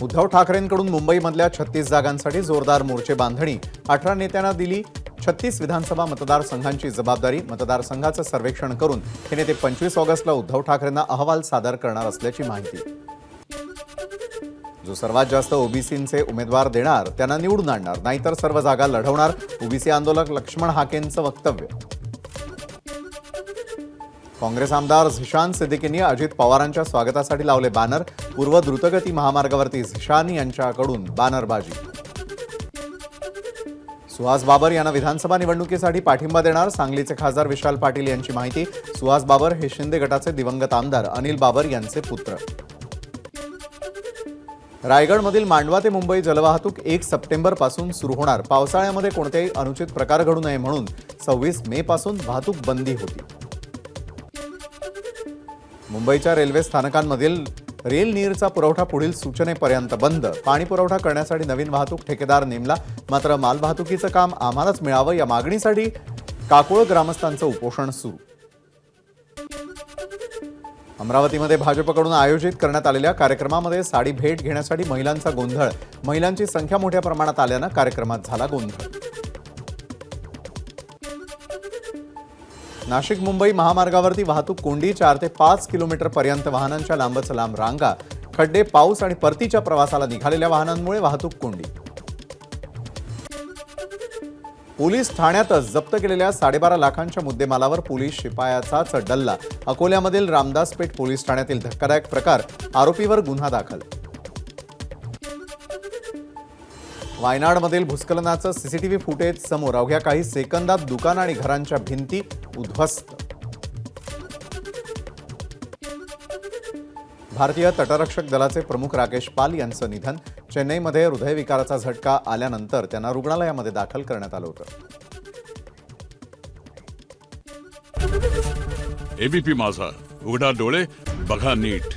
उद्धव ठाकरेंकडून मुंबईमधल्या 36 जागांसाठी जोरदार मोर्चे बांधणी। 18 नेत्यांना दिली 36 विधानसभा मतदारसंघांची जबाबदारी। मतदारसंघाचं सर्वेक्षण करून हे नेते 25 ऑगस्टला उद्धव ठाकरेंना अहवाल सादर करणार असल्याची माहिती। जो सर्वात जास्त ओबीसींचे उमेदवार देणार त्यांना निवडून आणणार, नाहीतर सर्व जागा लढवणार, ओबीसी आंदोलक लक्ष्मण हाकेंचं वक्तव्य। काँग्रेस आमदार झिशान सिद्दीकींनी अजित पवारांच्या स्वागतासाठी लावले बॅनर। पूर्व द्रुतगती महामार्गावरती झिशान यांच्याकडून बॅनरबाजी। सुहास बाबर यांना विधानसभा निवडणुकीसाठी पाठिंबा देणार, सांगलीचे खासदार विशाल पाटील यांची माहिती। सुहास बाबर हे शिंदे गटाचे दिवंगत आमदार अनिल बाबर यांचे पुत्र। रायगडमधील मांडवा ते मुंबई जलवाहतूक 1 सप्टेंबर पासून सुरू होणार। पावसाळ्यामध्ये कोणतेही अनुचित प्रकार घडू नये म्हणून 26 मे पासून वाहतूक बंदी होती। मुंबईच्या रेल्वे स्थानकांमधील रेल नीरचा पुरवठा पुढील सूचनेपर्यंत बंद। पाणी पुरवठा करण्यासाठी नवीन वाहतूक ठेकेदार नेमला, मात्र मालवाहतुकीचं काम आम्हालाच मिळावं या मागणीसाठी काकोळ ग्रामस्थांचं उपोषण सुरू। अमरावतीमध्ये भाजपकडून आयोजित करण्यात आलेल्या कार्यक्रमामध्ये साडी भेट घेण्यासाठी महिलांचा गोंधळ। महिलांची संख्या मोठ्या प्रमाणात आल्यानं कार्यक्रमात झाला गोंधळ। नाशिक मुंबई महामार्गावरती वाहतूक कोंडी। 4 ते 5 किलोमीटर पर्यंत वाहनांच्या लांबच लांब रांगा। खड्डे, पाऊस आणि परतीच्या प्रवासाला निघालेल्या वाहनांमुळे वाहतूक कोंडी। पोलीस ठाण्यातच जप्त केलेल्या 12.5 लाखांच्या मुद्देमालावर पोलीस शिपायाचाच डल्ला। अकोल्यामधील रामदासपेठ पोलीस ठाण्यातील धक्कादायक प्रकार, आरोपीवर गुन्हा दाखल। वायनाडमधील भूस्खलनाचं सीसीटीव्ही फुटेज समोर। अवघ्या काही सेकंदात दुकान आणि घरांच्या भिंती उद्ध्वस्त। भारतीय तटरक्षक दलाचे प्रमुख राकेश पाल यांचं निधन। चेन्नईमध्ये हृदयविकाराचा झटका आल्यानंतर त्यांना रुग्णालयामध्ये दाखल करण्यात आलं होतं। एबीपी माझा, उघडा डोळे बघा नीट।